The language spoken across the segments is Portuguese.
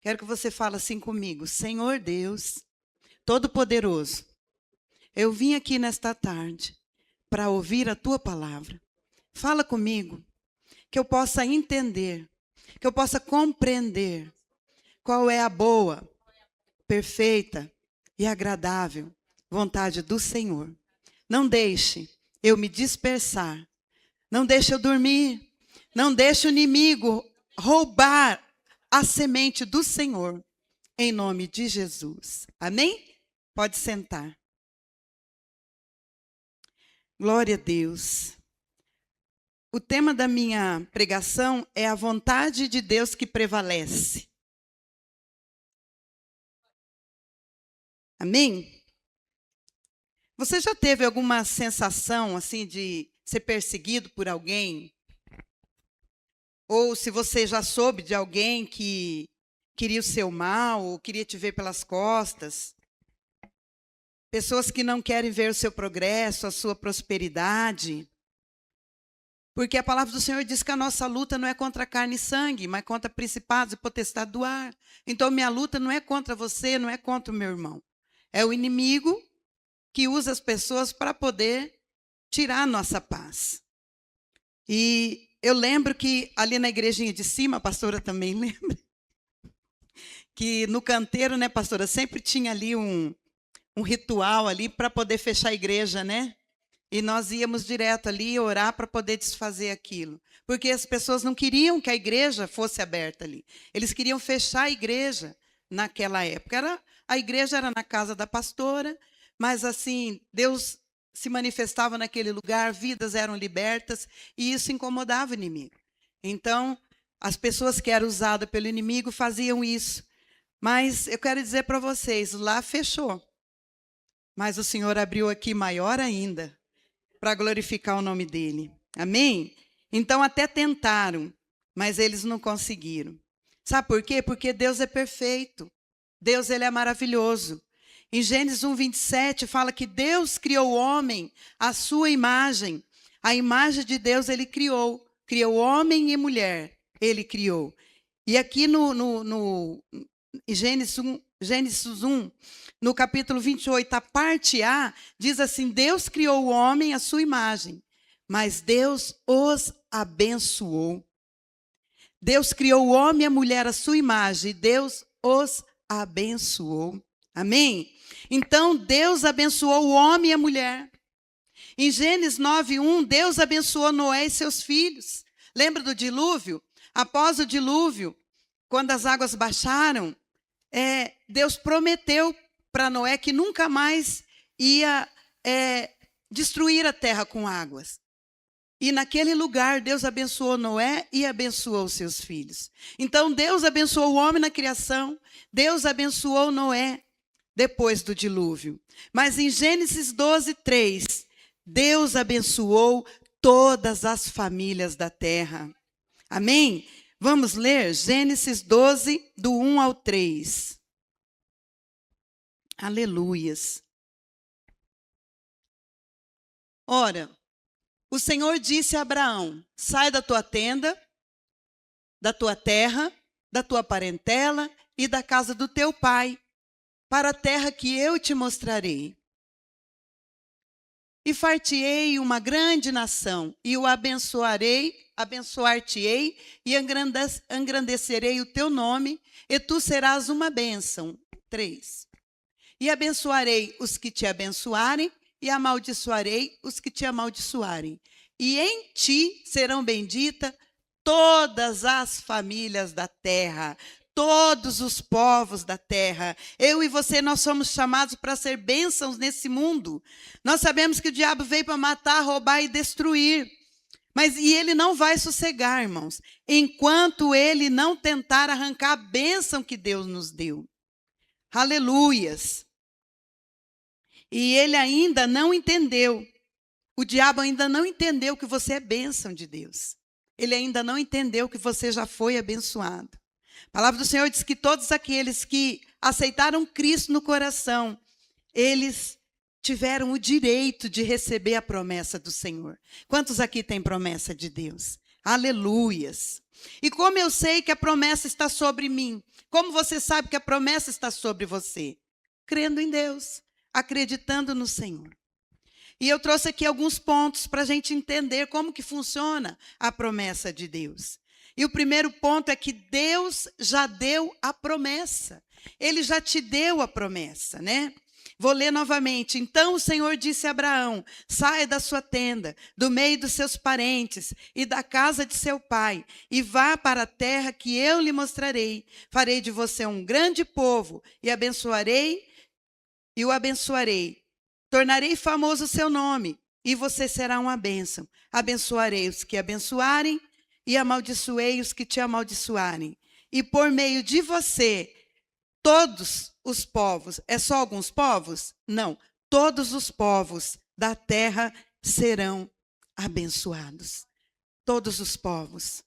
Quero que você fale assim comigo. Senhor Deus, Todo-Poderoso, eu vim aqui nesta tarde para ouvir a Tua palavra. Fala comigo, que eu possa entender, que eu possa compreender qual é a boa, perfeita e agradável vontade do Senhor. Não deixe eu me dispersar, não deixe eu dormir, não deixe o inimigo roubar a semente do Senhor, em nome de Jesus. Amém? Pode sentar. Glória a Deus. O tema da minha pregação é a vontade de Deus que prevalece. Amém? Você já teve alguma sensação assim de ser perseguido por alguém? Ou se você já soube de alguém que queria o seu mal, ou queria te ver pelas costas? Pessoas que não querem ver o seu progresso, a sua prosperidade. Porque a palavra do Senhor diz que a nossa luta não é contra carne e sangue, mas contra principados e potestades do ar. Então, minha luta não é contra você, não é contra o meu irmão. É o inimigo que usa as pessoas para poder tirar a nossa paz. E eu lembro que ali na igrejinha de cima, a pastora também lembra, que no canteiro, né, pastora, sempre tinha ali um ritual ali para poder fechar a igreja, né? E nós íamos direto ali orar para poder desfazer aquilo. Porque as pessoas não queriam que a igreja fosse aberta ali. Eles queriam fechar a igreja naquela época. A igreja era na casa da pastora, mas assim, Deus se manifestava naquele lugar, vidas eram libertas, e isso incomodava o inimigo. Então, as pessoas que eram usadas pelo inimigo faziam isso. Mas eu quero dizer para vocês, lá fechou. Mas o Senhor abriu aqui maior ainda, para glorificar o nome dele. Amém? Então até tentaram, mas eles não conseguiram. Sabe por quê? Porque Deus é perfeito. Deus, ele é maravilhoso. Em Gênesis 1:27 fala que Deus criou o homem à sua imagem. A imagem de Deus ele criou. Criou homem e mulher. Ele criou. E aqui em Gênesis 1, no capítulo 28, a parte A, diz assim: Deus criou o homem à sua imagem, mas Deus os abençoou. Deus criou o homem e a mulher à sua imagem, e Deus os abençoou. Amém? Então, Deus abençoou o homem e a mulher. Em Gênesis 9:1, Deus abençoou Noé e seus filhos. Lembra do dilúvio? Após o dilúvio, quando as águas baixaram, Deus prometeu para Noé que nunca mais ia destruir a terra com águas. E naquele lugar, Deus abençoou Noé e abençoou seus filhos. Então, Deus abençoou o homem na criação, Deus abençoou Noé depois do dilúvio. Mas em Gênesis 12:3, Deus abençoou todas as famílias da terra. Amém? Vamos ler Gênesis 12, do 1 ao 3. Aleluias. Ora, o Senhor disse a Abraão: sai da tua tenda, da tua terra, da tua parentela e da casa do teu pai, para a terra que eu te mostrarei. E far-te-ei uma grande nação, e o abençoar-te-ei, e engrandecerei o teu nome, e tu serás uma bênção. 3. E abençoarei os que te abençoarem, e amaldiçoarei os que te amaldiçoarem. E em ti serão benditas todas as famílias da terra, todos os povos da terra. Eu e você, nós somos chamados para ser bênçãos nesse mundo. Nós sabemos que o diabo veio para matar, roubar e destruir. E ele não vai sossegar, irmãos, enquanto ele não tentar arrancar a bênção que Deus nos deu. Aleluias. E ele ainda não entendeu. O diabo ainda não entendeu que você é bênção de Deus. Ele ainda não entendeu que você já foi abençoado. A palavra do Senhor diz que todos aqueles que aceitaram Cristo no coração, eles tiveram o direito de receber a promessa do Senhor. Quantos aqui têm promessa de Deus? Aleluias. E como eu sei que a promessa está sobre mim? Como você sabe que a promessa está sobre você? Crendo em Deus, acreditando no Senhor. E eu trouxe aqui alguns pontos para a gente entender como que funciona a promessa de Deus. E o primeiro ponto é que Deus já deu a promessa. Ele já te deu a promessa, né? Vou ler novamente. Então o Senhor disse a Abraão: saia da sua tenda, do meio dos seus parentes e da casa de seu pai, e vá para a terra que eu lhe mostrarei. Farei de você um grande povo e o abençoarei. Tornarei famoso o seu nome, e você será uma bênção. Abençoarei os que abençoarem, e amaldiçoei os que te amaldiçoarem. E por meio de você, todos os povos, é só alguns povos? Não, todos os povos da terra serão abençoados. Todos os povos.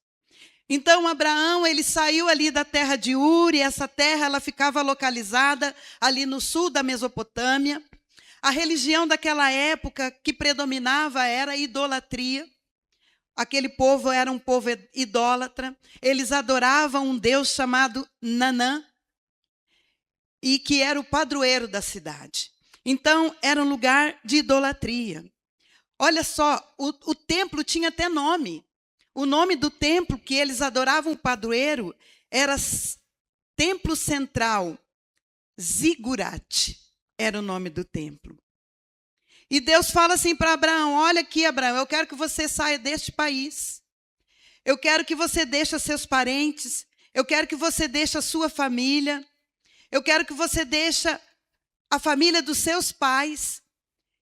Então Abraão, ele saiu ali da terra de Ur, e essa terra ela ficava localizada ali no sul da Mesopotâmia. A religião daquela época que predominava era a idolatria. Aquele povo era um povo idólatra. Eles adoravam um deus chamado Nanã, e que era o padroeiro da cidade. Então, era um lugar de idolatria. Olha só, o templo tinha até nome. O nome do templo que eles adoravam o padroeiro era Templo Central Zigurat. Era o nome do templo. E Deus fala assim para Abraão: olha aqui, Abraão, eu quero que você saia deste país. Eu quero que você deixe seus parentes. Eu quero que você deixe a sua família. Eu quero que você deixe a família dos seus pais.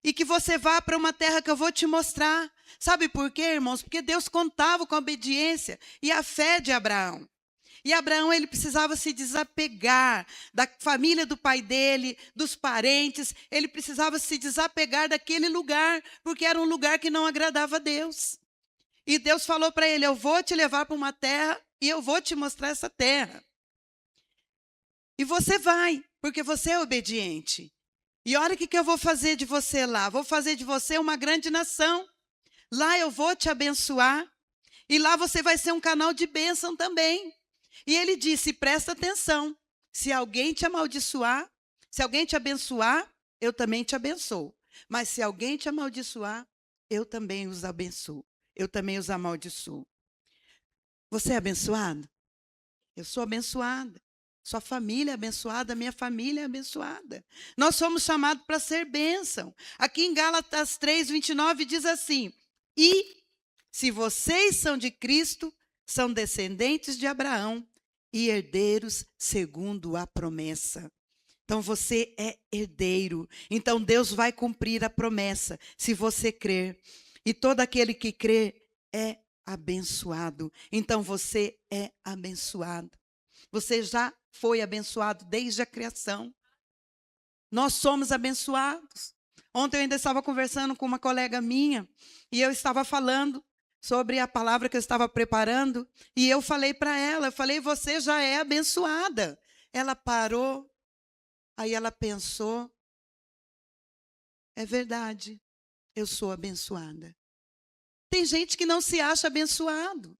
E que você vá para uma terra que eu vou te mostrar. Sabe por quê, irmãos? Porque Deus contava com a obediência e a fé de Abraão. E Abraão, ele precisava se desapegar da família do pai dele, dos parentes. Ele precisava se desapegar daquele lugar, porque era um lugar que não agradava a Deus. E Deus falou para ele: eu vou te levar para uma terra e eu vou te mostrar essa terra. E você vai, porque você é obediente. E olha o que eu vou fazer de você lá. Vou fazer de você uma grande nação. Lá eu vou te abençoar. E lá você vai ser um canal de bênção também. E ele disse: presta atenção, se alguém te amaldiçoar, se alguém te abençoar, eu também te abençoo. Mas se alguém te amaldiçoar, eu também os abençoo. Eu também os amaldiçoo. Você é abençoado? Eu sou abençoada. Sua família é abençoada, minha família é abençoada. Nós somos chamados para ser bênção. Aqui em Gálatas 3:29 diz assim: e se vocês são de Cristo, são descendentes de Abraão e herdeiros segundo a promessa. Então você é herdeiro. Então Deus vai cumprir a promessa se você crer. E todo aquele que crê é abençoado. Então você é abençoado. Você já foi abençoado desde a criação. Nós somos abençoados. Ontem eu ainda estava conversando com uma colega minha e eu estava falando sobre a palavra que eu estava preparando, e eu falei para ela, eu falei: você já é abençoada. Ela parou, aí ela pensou: é verdade, eu sou abençoada. Tem gente que não se acha abençoado.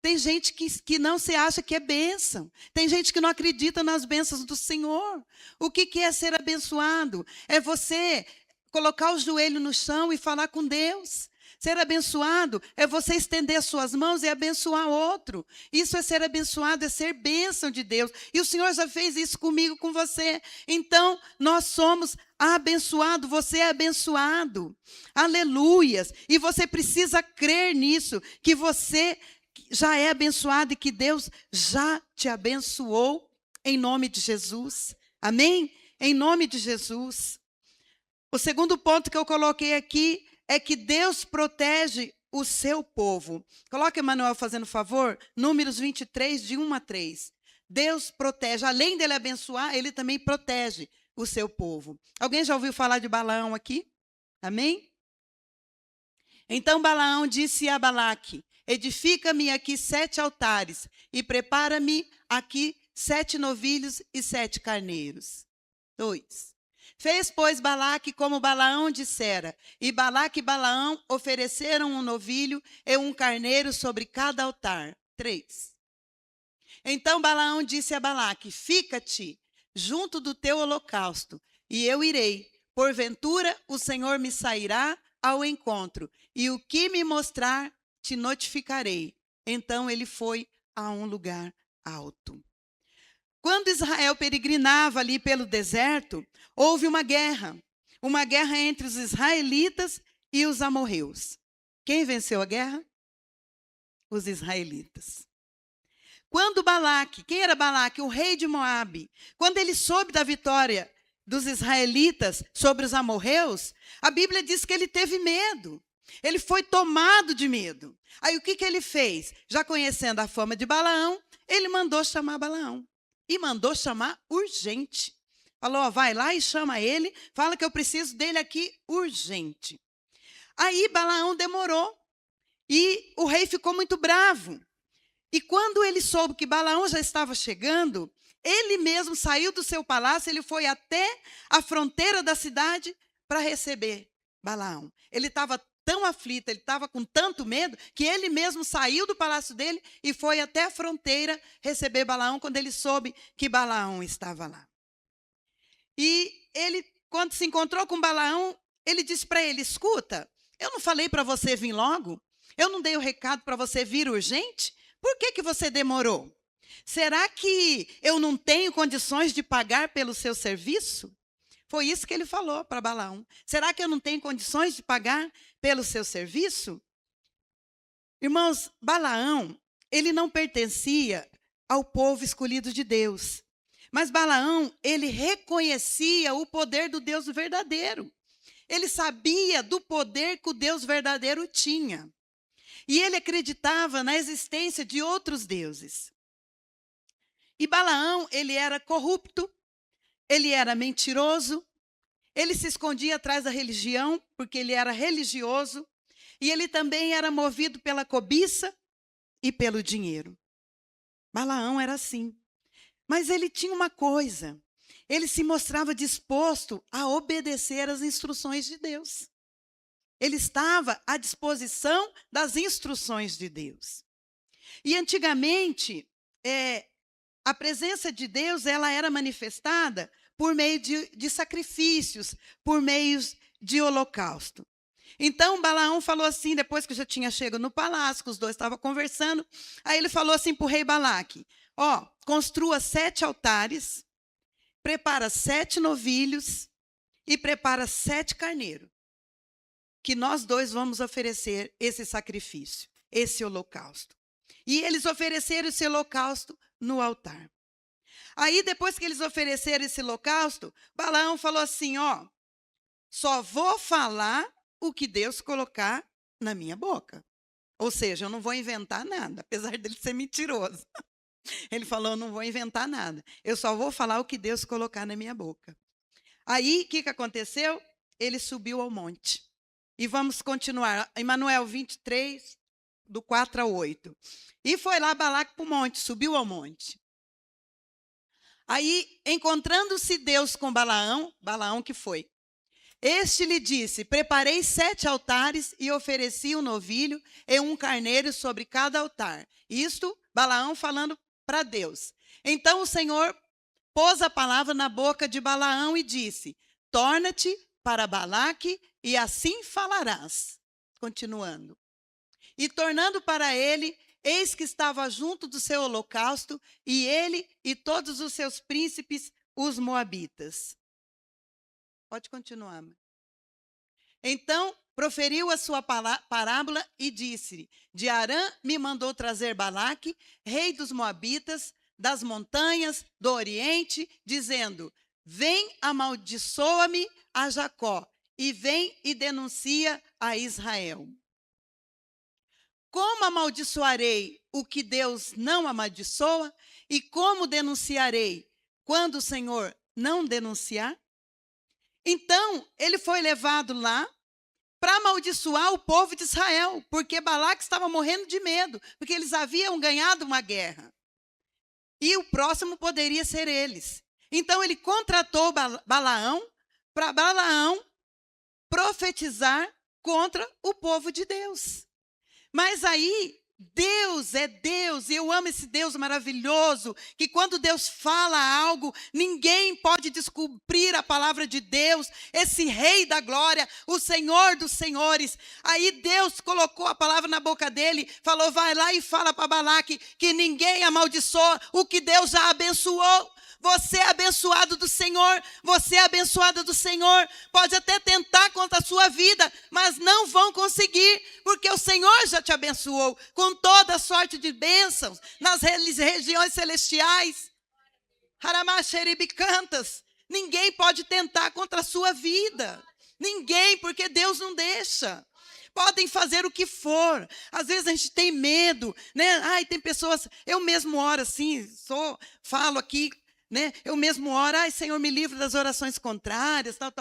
Tem gente que não se acha que é bênção. Tem gente que não acredita nas bênçãos do Senhor. O que é ser abençoado? É você colocar o joelho no chão e falar com Deus. Ser abençoado é você estender as suas mãos e abençoar outro. Isso é ser abençoado, é ser bênção de Deus. E o Senhor já fez isso comigo, com você. Então, nós somos abençoados, você é abençoado. Aleluias. E você precisa crer nisso, que você já é abençoado e que Deus já te abençoou em nome de Jesus. Amém? Em nome de Jesus. O segundo ponto que eu coloquei aqui é que Deus protege o seu povo. Coloca Emanuel fazendo favor, Números 23, de 1 a 3. Deus protege, além dele abençoar, ele também protege o seu povo. Alguém já ouviu falar de Balaão aqui? Amém? Então Balaão disse a Balaque: edifica-me aqui 7 altares e prepara-me aqui 7 novilhos e 7 carneiros. 2. Fez, pois, Balaque como Balaão dissera, e Balaque e Balaão ofereceram um novilho e um carneiro sobre cada altar. 3. Então Balaão disse a Balaque: fica-te junto do teu holocausto, e eu irei. Porventura o Senhor me sairá ao encontro, e o que me mostrar te notificarei. Então ele foi a um lugar alto. Quando Israel peregrinava ali pelo deserto, houve uma guerra entre os israelitas e os amorreus. Quem venceu a guerra? Os israelitas. Quando Balaque, quem era Balaque? O rei de Moabe. Quando ele soube da vitória dos israelitas sobre os amorreus, a Bíblia diz que ele teve medo. Ele foi tomado de medo. Aí o que ele fez? Já conhecendo a fama de Balaão, ele mandou chamar Balaão. E mandou chamar urgente. Falou, ó, vai lá e chama ele, fala que eu preciso dele aqui urgente. Aí Balaão demorou e o rei ficou muito bravo. E quando ele soube que Balaão já estava chegando, ele mesmo saiu do seu palácio, ele foi até a fronteira da cidade para receber Balaão. Ele estava tão aflito, ele estava com tanto medo, que ele mesmo saiu do palácio dele e foi até a fronteira receber Balaão, quando ele soube que Balaão estava lá. E ele, quando se encontrou com Balaão, ele disse para ele, escuta, eu não falei para você vir logo? Eu não dei o recado para você vir urgente? Por que você demorou? Será que eu não tenho condições de pagar pelo seu serviço? Foi isso que ele falou para Balaão. Será que eu não tenho condições de pagar pelo seu serviço? Irmãos, Balaão, ele não pertencia ao povo escolhido de Deus. Mas Balaão, ele reconhecia o poder do Deus verdadeiro. Ele sabia do poder que o Deus verdadeiro tinha. E ele acreditava na existência de outros deuses. E Balaão, ele era corrupto, ele era mentiroso, ele se escondia atrás da religião, porque ele era religioso, e ele também era movido pela cobiça e pelo dinheiro. Balaão era assim. Mas ele tinha uma coisa, ele se mostrava disposto a obedecer às instruções de Deus. Ele estava à disposição das instruções de Deus. E antigamente, a presença de Deus ela era manifestada por meio de sacrifícios, por meio de holocausto. Então, Balaão falou assim, depois que já tinha chegado no palácio, que os dois estavam conversando, aí ele falou assim para o rei Balaque, ó, construa 7 altares, prepara 7 novilhos e prepara 7 carneiros, que nós dois vamos oferecer esse sacrifício, esse holocausto. E eles ofereceram esse holocausto no altar. Aí, depois que eles ofereceram esse holocausto, Balaão falou assim, ó, só vou falar o que Deus colocar na minha boca. Ou seja, eu não vou inventar nada, apesar dele ser mentiroso. Ele falou, eu não vou inventar nada. Eu só vou falar o que Deus colocar na minha boca. Aí, o que aconteceu? Ele subiu ao monte. E vamos continuar. Emanuel 23, do 4 ao 8. E foi lá Balaque para o monte, subiu ao monte. Aí, encontrando-se Deus com Balaão que foi. Este lhe disse, preparei 7 altares e ofereci um novilho e um carneiro sobre cada altar. Isto, Balaão falando para Deus. Então o Senhor pôs a palavra na boca de Balaão e disse, torna-te para Balaque e assim falarás. Continuando. E tornando para ele, eis que estava junto do seu holocausto, e ele e todos os seus príncipes, os moabitas. Pode continuar. Então, proferiu a sua parábola e disse, de Arã me mandou trazer Balaque, rei dos moabitas, das montanhas do Oriente, dizendo, vem, amaldiçoa-me a Jacó, e vem e denuncia a Israel. Como amaldiçoarei o que Deus não amaldiçoa? E como denunciarei quando o Senhor não denunciar? Então, ele foi levado lá para amaldiçoar o povo de Israel, porque Balaque estava morrendo de medo, porque eles haviam ganhado uma guerra. E o próximo poderia ser eles. Então, ele contratou Balaão para Balaão profetizar contra o povo de Deus. Mas aí, Deus é Deus, e eu amo esse Deus maravilhoso, que quando Deus fala algo, ninguém pode descobrir a palavra de Deus, esse Rei da glória, o Senhor dos senhores. Aí Deus colocou a palavra na boca dele, falou, vai lá e fala para Balaque que ninguém amaldiçoa o que Deus já abençoou. Você é abençoado do Senhor, você é abençoada do Senhor. Pode até tentar contra a sua vida, mas não vão conseguir, porque o Senhor já te abençoou com toda sorte de bênçãos nas regiões celestiais. Haramaxeribicantas. Ninguém pode tentar contra a sua vida. Ninguém, porque Deus não deixa. Podem fazer o que for. Às vezes a gente tem medo, né? Ai, tem pessoas, eu mesmo oro assim, falo aqui, né? Eu mesmo oro, ai, Senhor, me livre das orações contrárias, tal.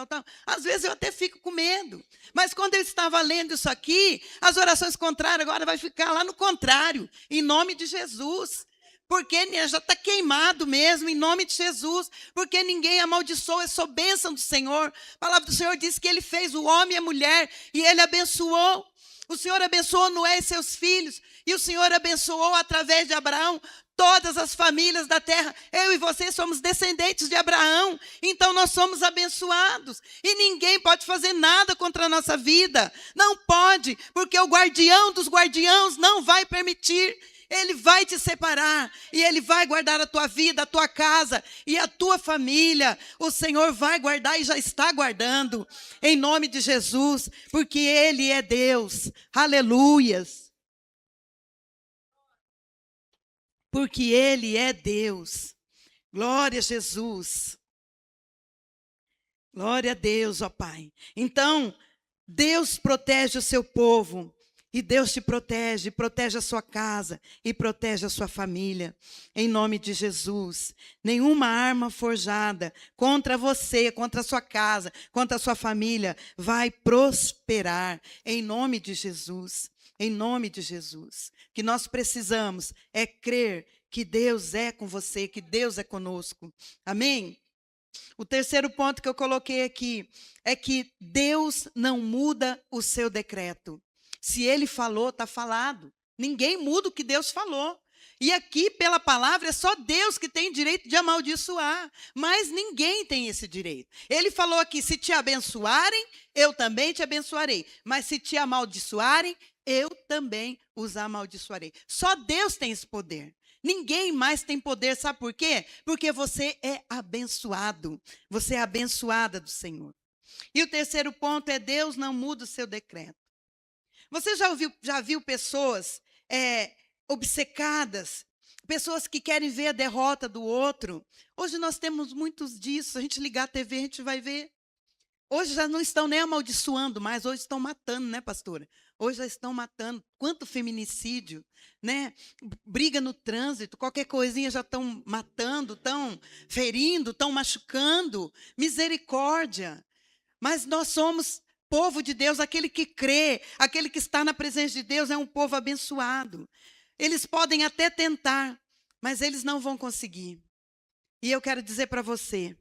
Às vezes eu até fico com medo. Mas quando eu estava lendo isso aqui, as orações contrárias agora vai ficar lá no contrário, em nome de Jesus. Porque já está queimado mesmo, em nome de Jesus. Porque ninguém amaldiçoa, é só bênção do Senhor. A palavra do Senhor diz que Ele fez o homem e a mulher, e Ele abençoou. O Senhor abençoou Noé e seus filhos, e o Senhor abençoou através de Abraão todas as famílias da terra. Eu e você somos descendentes de Abraão, então nós somos abençoados. E ninguém pode fazer nada contra a nossa vida. Não pode, porque o guardião dos guardiãos não vai permitir. Ele vai te separar e Ele vai guardar a tua vida, a tua casa e a tua família. O Senhor vai guardar e já está guardando, em nome de Jesus, porque Ele é Deus. Aleluias. Porque Ele é Deus. Glória a Jesus. Glória a Deus, ó Pai. Então, Deus protege o seu povo. E Deus te protege, protege a sua casa e protege a sua família. Em nome de Jesus. Nenhuma arma forjada contra você, contra a sua casa, contra a sua família, vai prosperar. Em nome de Jesus. Em nome de Jesus. O que nós precisamos é crer que Deus é com você, que Deus é conosco. Amém? O terceiro ponto que eu coloquei aqui é que Deus não muda o seu decreto. Se Ele falou, está falado. Ninguém muda o que Deus falou. E aqui, pela palavra, é só Deus que tem direito de amaldiçoar. Mas ninguém tem esse direito. Ele falou aqui, se te abençoarem, eu também te abençoarei. Mas se te amaldiçoarem, eu também os amaldiçoarei. Só Deus tem esse poder. Ninguém mais tem poder, sabe por quê? Porque você é abençoado. Você é abençoada do Senhor. E o terceiro ponto é Deus não muda o seu decreto. Você já viu pessoas obcecadas, pessoas que querem ver a derrota do outro? Hoje nós temos muitos disso. Se a gente ligar a TV, a gente vai ver. Hoje já não estão nem amaldiçoando mais, hoje estão matando, né, pastora? Hoje já estão matando. Quanto feminicídio, né? Briga no trânsito, qualquer coisinha já estão matando, estão ferindo, estão machucando. Misericórdia. Mas nós somos povo de Deus, aquele que crê, aquele que está na presença de Deus é um povo abençoado. Eles podem até tentar, mas eles não vão conseguir. E eu quero dizer para você,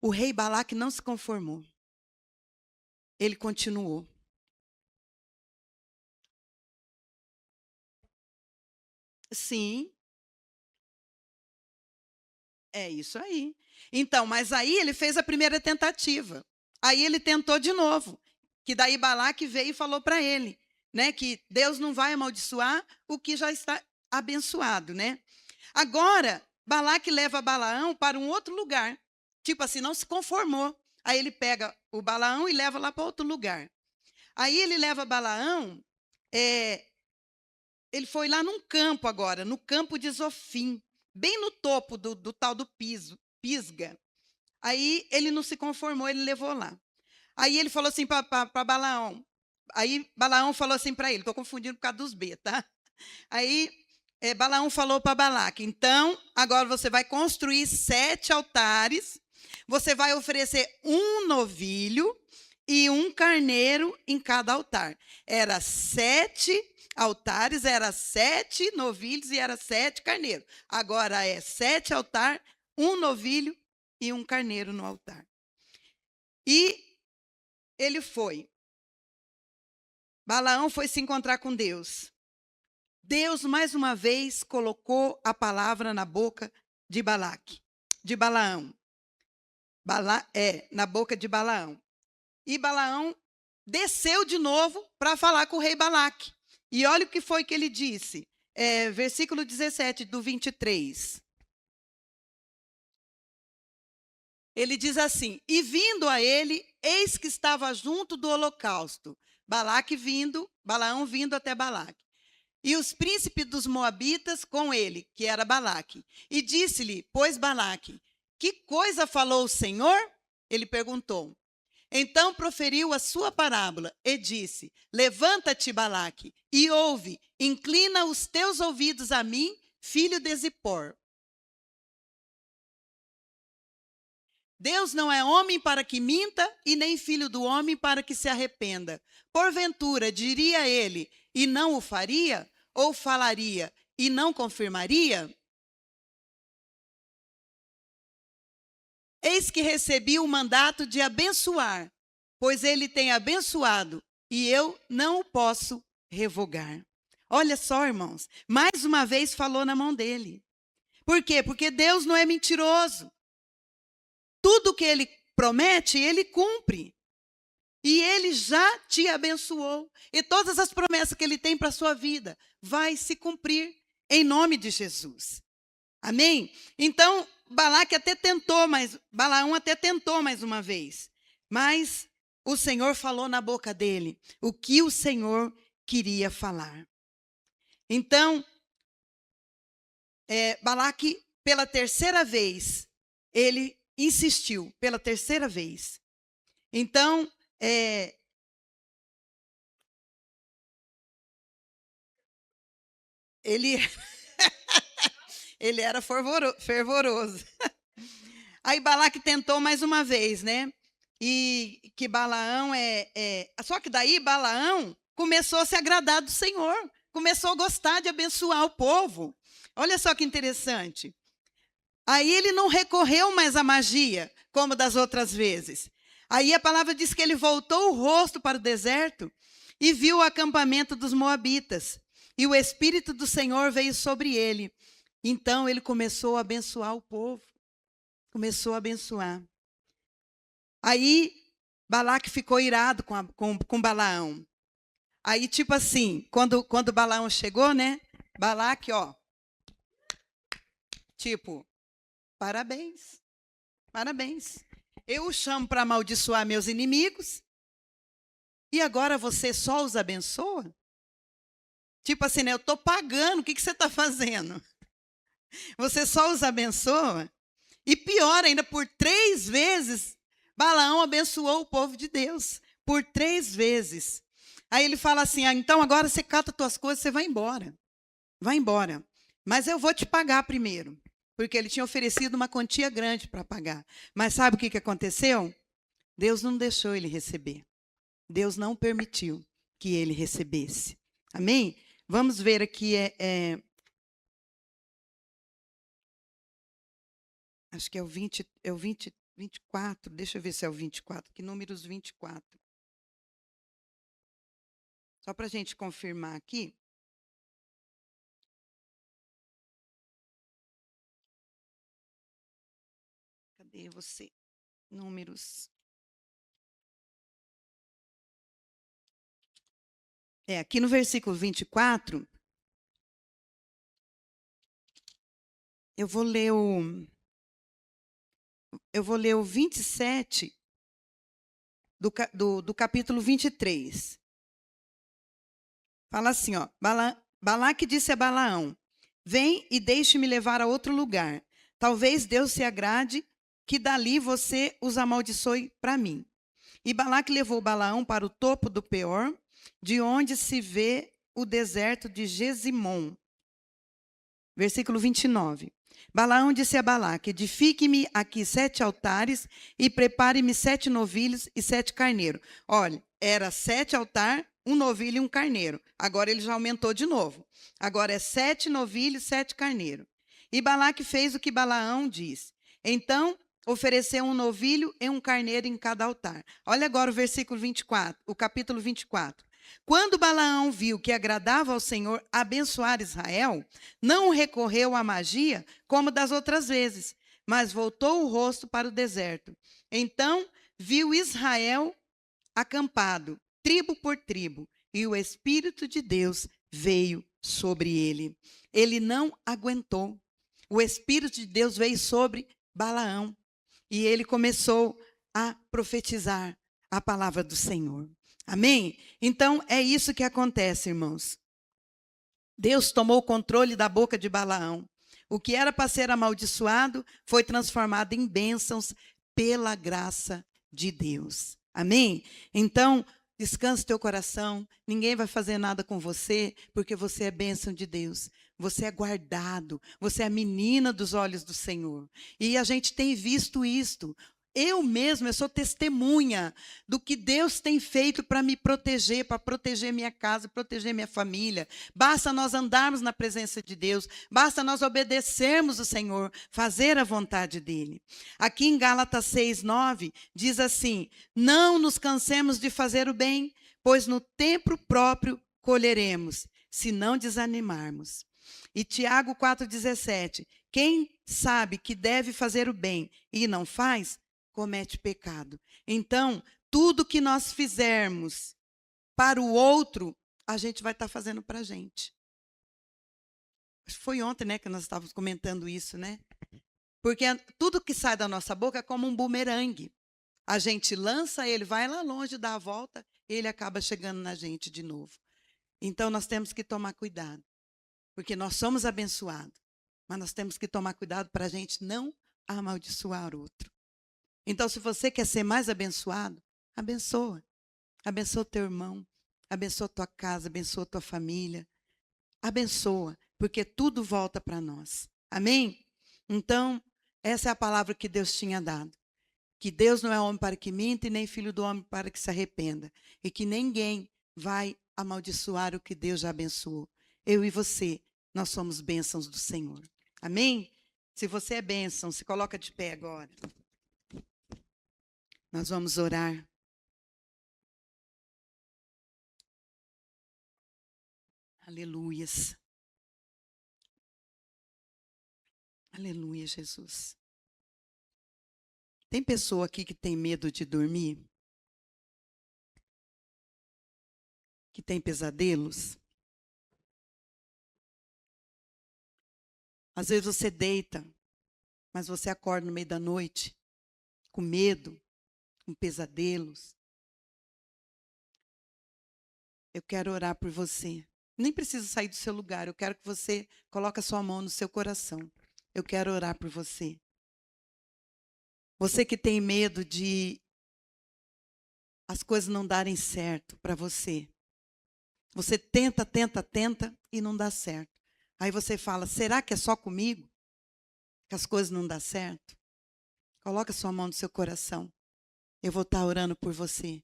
o rei Balaque não se conformou. Ele continuou. Sim, é isso aí. Então, mas aí ele fez a primeira tentativa. Aí ele tentou de novo. Que daí Balaque veio e falou para ele, né, que Deus não vai amaldiçoar o que já está abençoado, né? Agora, Balaque leva Balaão para um outro lugar. Tipo assim, não se conformou. Aí ele pega o Balaão e leva lá para outro lugar. Aí ele leva Balaão, ele foi lá num campo agora, no campo de Zofim, bem no topo do tal do Pisga. Aí ele não se conformou, ele levou lá. Aí ele falou assim para Balaão. Aí Balaão falou assim para ele, estou confundindo por causa dos B, tá? Aí Balaão falou para Balaque, então agora você vai construir 7 altares, você vai oferecer um novilho e um carneiro em cada altar. Era 7 altares, era 7 novilhos e era 7 carneiros. Agora é 7 altares, um novilho e um carneiro no altar. E ele foi. Balaão foi se encontrar com Deus. Deus, mais uma vez, colocou a palavra na boca de Balaão. Na boca de Balaão. E Balaão desceu de novo para falar com o rei Balaque. E olha o que foi que ele disse. Versículo 17 do 23. Ele diz assim: e vindo a ele, eis que estava junto do holocausto. Balaão vindo até Balaque. E os príncipes dos moabitas com ele, que era Balaque. E disse-lhe, pois Balaque, que coisa falou o Senhor? Ele perguntou. Então proferiu a sua parábola e disse: levanta-te, Balaque, e ouve, inclina os teus ouvidos a mim, filho de Zippor. Deus não é homem para que minta, e nem filho do homem para que se arrependa. Porventura, diria ele, e não o faria? Ou falaria, e não confirmaria? Eis que recebi o mandato de abençoar, pois ele tem abençoado, e eu não o posso revogar. Olha só, irmãos, mais uma vez falou na mão dele. Por quê? Porque Deus não é mentiroso. Tudo que ele promete, ele cumpre. E ele já te abençoou. E todas as promessas que ele tem para a sua vida vai se cumprir em nome de Jesus. Amém? Então, Balaão até tentou mais uma vez. Mas o Senhor falou na boca dele o que o Senhor queria falar. Então, Balaque, pela terceira vez, ele insistiu, pela terceira vez. Então, ele era fervoroso. Aí Balaque tentou mais uma vez, né? E que Balaão Só que daí Balaão começou a se agradar do Senhor. Começou a gostar de abençoar o povo. Olha só que interessante. Aí ele não recorreu mais à magia, como das outras vezes. Aí a palavra diz que ele voltou o rosto para o deserto e viu o acampamento dos moabitas. E o Espírito do Senhor veio sobre ele. Então ele começou a abençoar o povo. Começou a abençoar. Aí Balaque ficou irado com Balaão. Aí, tipo assim, quando Balaão chegou, né? Balaque, tipo, parabéns. Parabéns. Eu o chamo para amaldiçoar meus inimigos. E agora você só os abençoa? Tipo assim, né? Eu estou pagando, o que você está fazendo? Você só os abençoa? E pior ainda, por 3 vezes, Balaão abençoou o povo de Deus. Por 3 vezes. Aí ele fala assim, então agora você cata as tuas coisas, você vai embora. Vai embora. Mas eu vou te pagar primeiro. Porque ele tinha oferecido uma quantia grande para pagar. Mas sabe o que aconteceu? Deus não deixou ele receber. Deus não permitiu que ele recebesse. Amém? Vamos ver aqui, acho que é o 24, deixa eu ver se é o 24, que Números 24. Só para a gente confirmar aqui. Cadê você? Números. Aqui no versículo 24, eu vou ler o 27 do capítulo 23. Fala assim, Balaque disse a Balaão, vem e deixe-me levar a outro lugar. Talvez Deus se agrade que dali você os amaldiçoe para mim. E Balaque levou Balaão para o topo do Peor, de onde se vê o deserto de Gesimom. Versículo 29. Balaão disse a Balaque, edifique-me aqui 7 altares e prepare-me 7 novilhos e 7 carneiros. Olha, era 7 altares, 1 novilho e 1 carneiro. Agora ele já aumentou de novo. Agora é 7 novilhos e 7 carneiros. E Balaque fez o que Balaão disse. Então ofereceu 1 novilho e 1 carneiro em cada altar. Olha agora o versículo 24, o capítulo 24. Quando Balaão viu que agradava ao Senhor abençoar Israel, não recorreu à magia como das outras vezes, mas voltou o rosto para o deserto. Então viu Israel acampado, tribo por tribo, e o Espírito de Deus veio sobre ele. Ele não aguentou. O Espírito de Deus veio sobre Balaão e ele começou a profetizar a palavra do Senhor. Amém? Então, é isso que acontece, irmãos. Deus tomou o controle da boca de Balaão. O que era para ser amaldiçoado foi transformado em bênçãos pela graça de Deus. Amém? Então, descanse teu coração. Ninguém vai fazer nada com você, porque você é bênção de Deus. Você é guardado. Você é a menina dos olhos do Senhor. E a gente tem visto isto. Eu sou testemunha do que Deus tem feito para me proteger, para proteger minha casa, proteger minha família. Basta nós andarmos na presença de Deus, basta nós obedecermos o Senhor, fazer a vontade dEle. Aqui em Gálatas 6:9, diz assim: não nos cansemos de fazer o bem, pois no tempo próprio colheremos, se não desanimarmos. E Tiago 4,17, quem sabe que deve fazer o bem e não faz, comete pecado. Então, tudo que nós fizermos para o outro, a gente vai estar fazendo para a gente. Foi ontem, né, que nós estávamos comentando isso, né? Porque tudo que sai da nossa boca é como um bumerangue. A gente lança, ele vai lá longe, dá a volta, ele acaba chegando na gente de novo. Então, nós temos que tomar cuidado. Porque nós somos abençoados. Mas nós temos que tomar cuidado para a gente não amaldiçoar o outro. Então, se você quer ser mais abençoado, abençoa. Abençoa teu irmão, abençoa tua casa, abençoa tua família. Abençoa, porque tudo volta para nós. Amém? Então, essa é a palavra que Deus tinha dado. Que Deus não é homem para que minta e nem filho do homem para que se arrependa. E que ninguém vai amaldiçoar o que Deus já abençoou. Eu e você, nós somos bênçãos do Senhor. Amém? Se você é bênção, se coloca de pé agora. Nós vamos orar. Aleluias. Aleluia, Jesus. Tem pessoa aqui que tem medo de dormir? Que tem pesadelos? Às vezes você deita, mas você acorda no meio da noite, com medo, com pesadelos. Eu quero orar por você. Nem precisa sair do seu lugar. Eu quero que você coloque a sua mão no seu coração. Eu quero orar por você. Você que tem medo de as coisas não darem certo para você. Você tenta e não dá certo. Aí você fala, será que é só comigo que as coisas não dão certo? Coloque a sua mão no seu coração. Eu vou estar orando por você.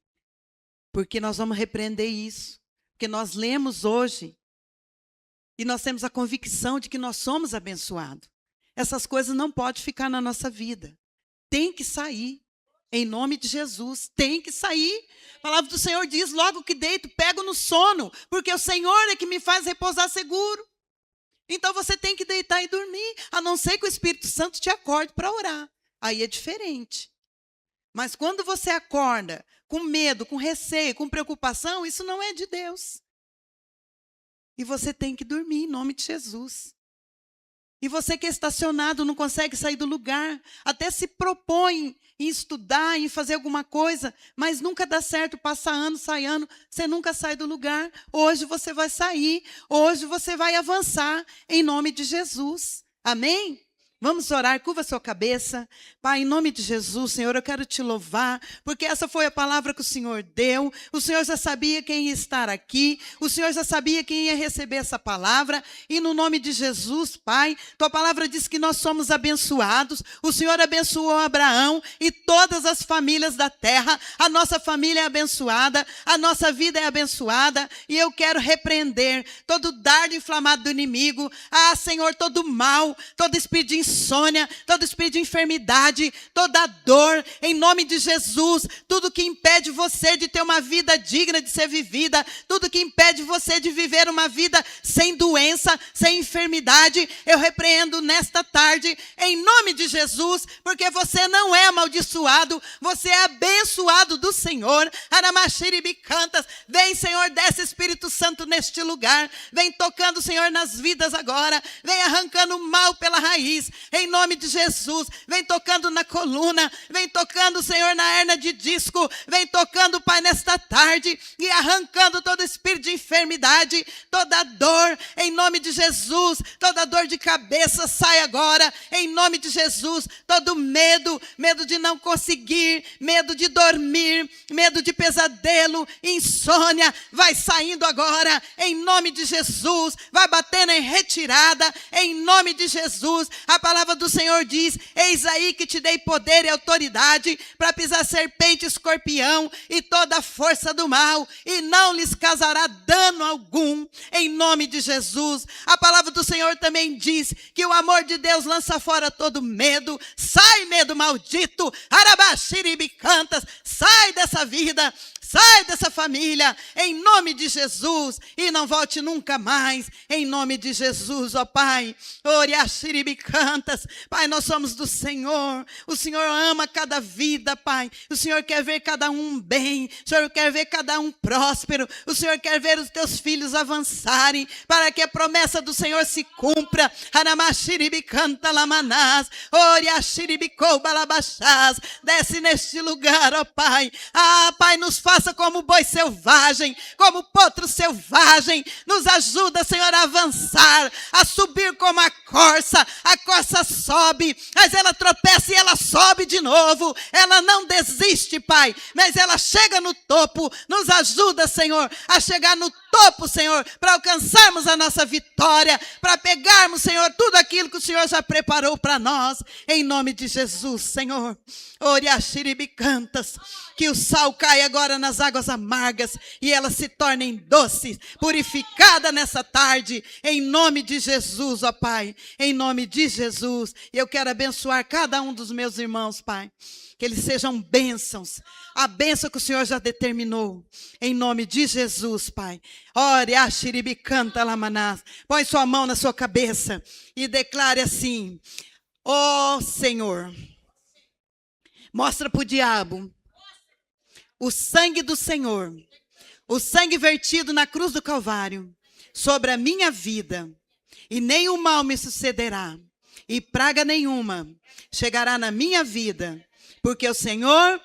Porque nós vamos repreender isso. Porque nós lemos hoje e nós temos a convicção de que nós somos abençoados. Essas coisas não podem ficar na nossa vida. Tem que sair. Em nome de Jesus. Tem que sair. A palavra do Senhor diz, logo que deito, pego no sono. Porque o Senhor é que me faz repousar seguro. Então você tem que deitar e dormir. A não ser que o Espírito Santo te acorde para orar. Aí é diferente. Mas quando você acorda com medo, com receio, com preocupação, isso não é de Deus. E você tem que dormir em nome de Jesus. E você que é estacionado, não consegue sair do lugar, até se propõe em estudar, em fazer alguma coisa, mas nunca dá certo, passa ano, sai ano, você nunca sai do lugar. Hoje você vai sair, hoje você vai avançar em nome de Jesus. Amém? Vamos orar, curva sua cabeça. Pai, em nome de Jesus, Senhor, eu quero te louvar, porque essa foi a palavra que o Senhor deu. O Senhor já sabia quem ia estar aqui, o Senhor já sabia quem ia receber essa palavra. E no nome de Jesus, Pai, tua palavra diz que nós somos abençoados. O Senhor abençoou Abraão e todas as famílias da terra. A nossa família é abençoada, a nossa vida é abençoada. E eu quero repreender todo dardo inflamado do inimigo. Ah, Senhor, todo mal, todo espírito de insônia, todo espírito de enfermidade, toda dor, em nome de Jesus, tudo que impede você de ter uma vida digna de ser vivida, tudo que impede você de viver uma vida sem doença, sem enfermidade, eu repreendo nesta tarde, em nome de Jesus, porque você não é amaldiçoado, você é abençoado do Senhor. Aramachiribicantas, vem, Senhor, desce Espírito Santo neste lugar, vem tocando, Senhor, nas vidas agora, vem arrancando o mal pela raiz, em nome de Jesus, vem tocando na coluna, vem tocando, Senhor, na hernia de disco, vem tocando, Pai, nesta tarde, e arrancando todo espírito de enfermidade, toda dor, em nome de Jesus, toda dor de cabeça sai agora, em nome de Jesus, todo medo, medo de não conseguir, medo de dormir, medo de pesadelo, insônia, vai saindo agora, em nome de Jesus, vai batendo em retirada, em nome de Jesus. A palavra do Senhor diz: eis aí que te dei poder e autoridade para pisar serpente, escorpião e toda a força do mal, e não lhes causará dano algum, em nome de Jesus. A palavra do Senhor também diz que o amor de Deus lança fora todo medo. Sai, medo maldito, Arabachiribicantas, sai dessa vida, sai dessa família, em nome de Jesus, e não volte nunca mais, em nome de Jesus, ó Pai. Oriachiribicantas, Pai, nós somos do Senhor, o Senhor ama cada vida, Pai, o Senhor quer ver cada um bem, o Senhor quer ver cada um próspero, o Senhor quer ver os teus filhos avançarem, para que a promessa do Senhor se cumpra. Aramachiribicanta lamanás, oriachiribicou balabachás, desce neste lugar, ó Pai. Ah, Pai, nos faça como boi selvagem, como potro selvagem, nos ajuda, Senhor, a avançar, a subir como a corça sobe, mas ela tropeça e ela sobe de novo, ela não desiste, Pai, mas ela chega no topo. Nos ajuda, Senhor, a chegar no topo, Senhor, para alcançarmos a nossa vitória, para pegarmos, Senhor, tudo aquilo que o Senhor já preparou para nós, em nome de Jesus, Senhor. Oriachiribicantas, que o sal caia agora nas águas amargas e elas se tornem doces, purificada nessa tarde, em nome de Jesus, ó Pai, em nome de Jesus. E eu quero abençoar cada um dos meus irmãos, Pai, que eles sejam bênçãos, a bênção que o Senhor já determinou, em nome de Jesus, Pai. Oriachiribicanta lamanás, põe sua mão na sua cabeça e declare assim: ó Senhor, mostra para o diabo o sangue do Senhor, o sangue vertido na cruz do Calvário, sobre a minha vida, e nenhum mal me sucederá, e praga nenhuma chegará na minha vida, porque o Senhor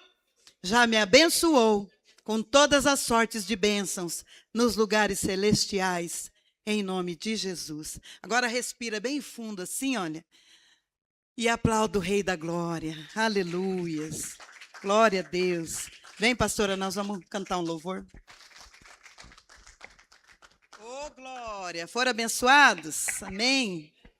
já me abençoou com todas as sortes de bênçãos nos lugares celestiais, em nome de Jesus. Agora respira bem fundo assim, olha, e aplauda o Rei da Glória. Aleluias. Glória a Deus. Vem, pastora, nós vamos cantar um louvor. Oh, glória. Foram abençoados? Amém.